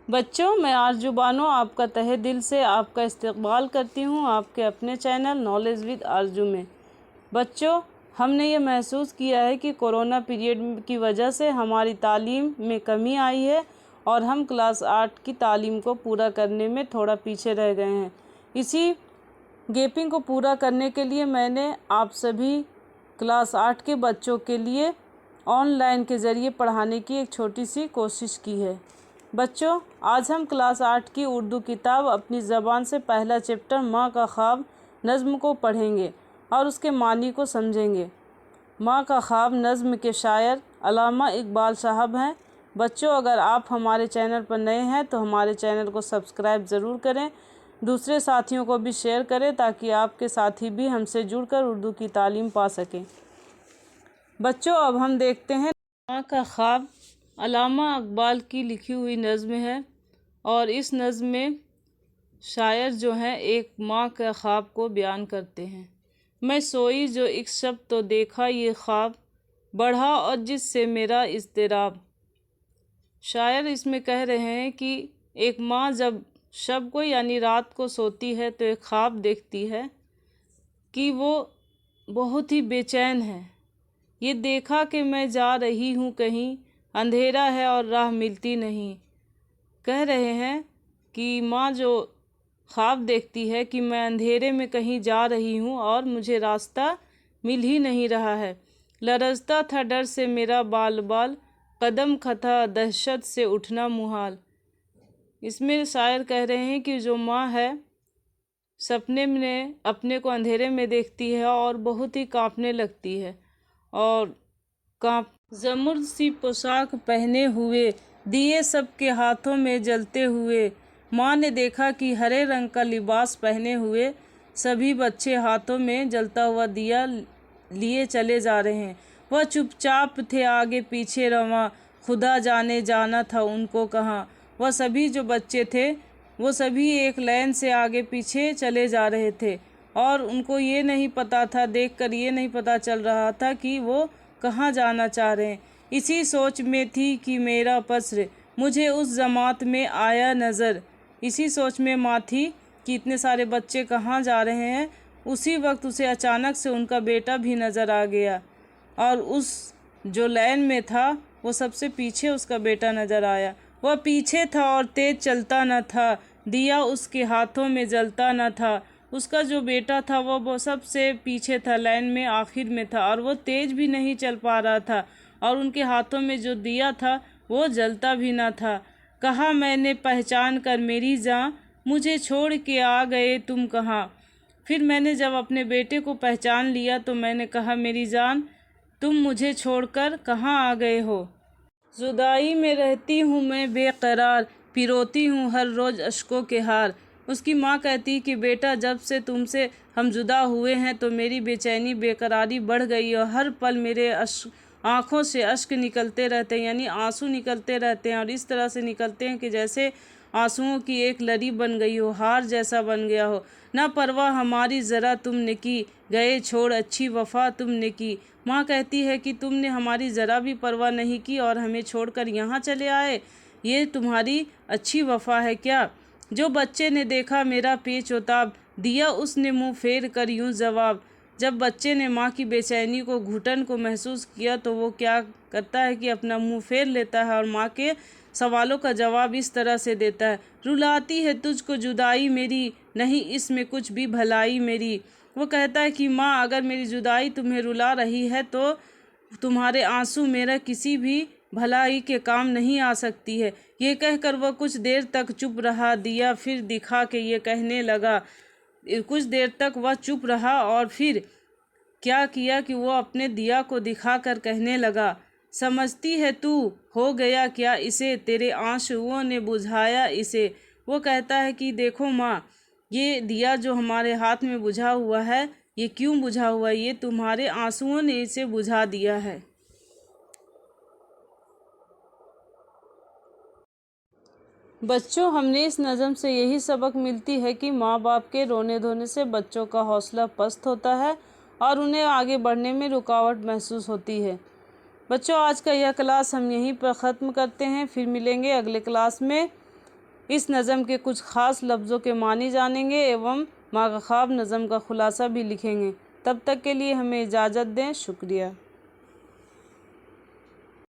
बच्चों, मैं आरजू बानो आपका तहे दिल से आपका इस्तकबाल करती हूँ आपके अपने चैनल नॉलेज विद आरजू में। बच्चों, हमने ये महसूस किया है कि कोरोना पीरियड की वजह से हमारी तालीम में कमी आई है और हम क्लास 8 की तालीम को पूरा करने में थोड़ा पीछे रह गए हैं। इसी गैपिंग को पूरा करने के लिए मैंने आप सभी क्लास 8 के बच्चों के लिए ऑनलाइन के ज़रिए पढ़ाने की एक छोटी सी कोशिश की है। बच्चों, आज हम क्लास 8 की उर्दू किताब अपनी ज़बान से पहला चैप्टर माँ का ख्वाब नज़्म को पढ़ेंगे और उसके मानी को समझेंगे। माँ का ख्वाब नज़्म के शायर अल्लामा इकबाल साहब हैं। बच्चों, अगर आप हमारे चैनल पर नए हैं तो हमारे चैनल को सब्सक्राइब ज़रूर करें, दूसरे साथियों को भी शेयर करें ताकि आपके साथी भी हमसे जुड़कर उर्दू की तालीम पा सकें। बच्चों, अब हम देखते हैं माँ का ख्वाब अल्लामा इकबाल की लिखी हुई नज़्म है और इस नज़्म में शायर जो हैं एक माँ के ख्वाब को बयान करते हैं। मैं सोई जो एक शब तो देखा ये ख्वाब, बढ़ा और जिससे मेरा इज़्तिराब। शायर इसमें कह रहे हैं कि एक माँ जब शब को यानी रात को सोती है तो एक ख्वाब देखती है कि वो बहुत ही बेचैन है। ये देखा कि मैं जा रही हूँ कहीं, अंधेरा है और राह मिलती नहीं। कह रहे हैं कि माँ जो ख्वाब देखती है कि मैं अंधेरे में कहीं जा रही हूँ और मुझे रास्ता मिल ही नहीं रहा है। लरजता था डर से मेरा बाल बाल, कदम खता दहशत से उठना मुहाल। इसमें शायर कह रहे हैं कि जो माँ है सपने में अपने को अंधेरे में देखती है और बहुत ही कांपने लगती है और ज़मुर्द सी पोशाक पहने हुए, दिए सबके हाथों में जलते हुए। माँ ने देखा कि हरे रंग का लिबास पहने हुए सभी बच्चे हाथों में जलता हुआ दिया लिए चले जा रहे हैं। वह चुपचाप थे आगे पीछे रवां, खुदा जाने जाना था उनको कहाँ। वह सभी जो बच्चे थे वो सभी एक लाइन से आगे पीछे चले जा रहे थे और उनको ये नहीं पता था, देखकर ये नहीं पता चल रहा था कि वो कहाँ जाना चाह रहे हैं। इसी सोच में थी कि मेरा पस्र मुझे उस जमात में आया नज़र। इसी सोच में माँ थी कि इतने सारे बच्चे कहाँ जा रहे हैं। उसी वक्त उसे अचानक से उनका बेटा भी नज़र आ गया और उस जो लाइन में था वो सबसे पीछे उसका बेटा नज़र आया। वह पीछे था और तेज़ चलता न था, दिया उसके हाथों में जलता न था। उसका जो बेटा था वो सबसे पीछे था, लाइन में आखिर में था और वो तेज़ भी नहीं चल पा रहा था और उनके हाथों में जो दिया था वो जलता भी ना था। कहा मैंने पहचान कर मेरी जान, मुझे छोड़ के आ गए तुम कहाँ। फिर मैंने जब अपने बेटे को पहचान लिया तो मैंने कहा मेरी जान तुम मुझे छोड़कर कहाँ आ गए हो। जुदाई में रहती हूँ मैं बेकरार, पिरोती हूँ हर रोज़ अश्कों के हार। उसकी माँ कहती कि बेटा जब से तुमसे हम जुदा हुए हैं तो मेरी बेचैनी बेकरारी बढ़ गई और हर पल मेरे आँखों से अश्क निकलते रहते हैं, यानी आंसू निकलते रहते हैं और इस तरह से निकलते हैं कि जैसे आंसुओं की एक लड़ी बन गई हो, हार जैसा बन गया हो। ना परवाह हमारी ज़रा तुमने की, गए छोड़ अच्छी वफ़ा तुमने की। माँ कहती है कि तुमने हमारी ज़रा भी परवाह नहीं की और हमें छोड़कर यहाँ चले आए, ये तुम्हारी अच्छी वफ़ा है क्या। जो बच्चे ने देखा मेरा पेच उताब, दिया उसने मुँह फेर कर यूँ जवाब। जब बच्चे ने माँ की बेचैनी को, घुटन को महसूस किया तो वो क्या करता है कि अपना मुँह फेर लेता है और माँ के सवालों का जवाब इस तरह से देता है। रुलाती है तुझको जुदाई मेरी, नहीं इसमें कुछ भी भलाई मेरी। वो कहता है कि माँ अगर मेरी जुदाई तुम्हें रुला रही है तो तुम्हारे आंसू मेरा किसी भी भलाई के काम नहीं आ सकती है। ये कहकर वह कुछ देर तक चुप रहा, दिया फिर दिखा के ये कहने लगा। कुछ देर तक वह चुप रहा और फिर क्या किया कि वो अपने दिया को दिखाकर कहने लगा, समझती है तू हो गया क्या इसे, तेरे आंसुओं ने बुझाया इसे। वो कहता है कि देखो माँ, ये दिया जो हमारे हाथ में बुझा हुआ है ये क्यों बुझा हुआ है, ये तुम्हारे आंसुओं ने इसे बुझा दिया है। बच्चों, हमने इस नज़म से यही सबक मिलती है कि माँ बाप के रोने धोने से बच्चों का हौसला पस्त होता है और उन्हें आगे बढ़ने में रुकावट महसूस होती है। बच्चों, आज का यह क्लास हम यहीं पर ख़त्म करते हैं, फिर मिलेंगे अगले क्लास में। इस नज़म के कुछ ख़ास लफ्ज़ों के मानी जानेंगे एवं माँ का ख्वाब नज़म का खुलासा भी लिखेंगे। तब तक के लिए हमें इजाज़त दें। शुक्रिया।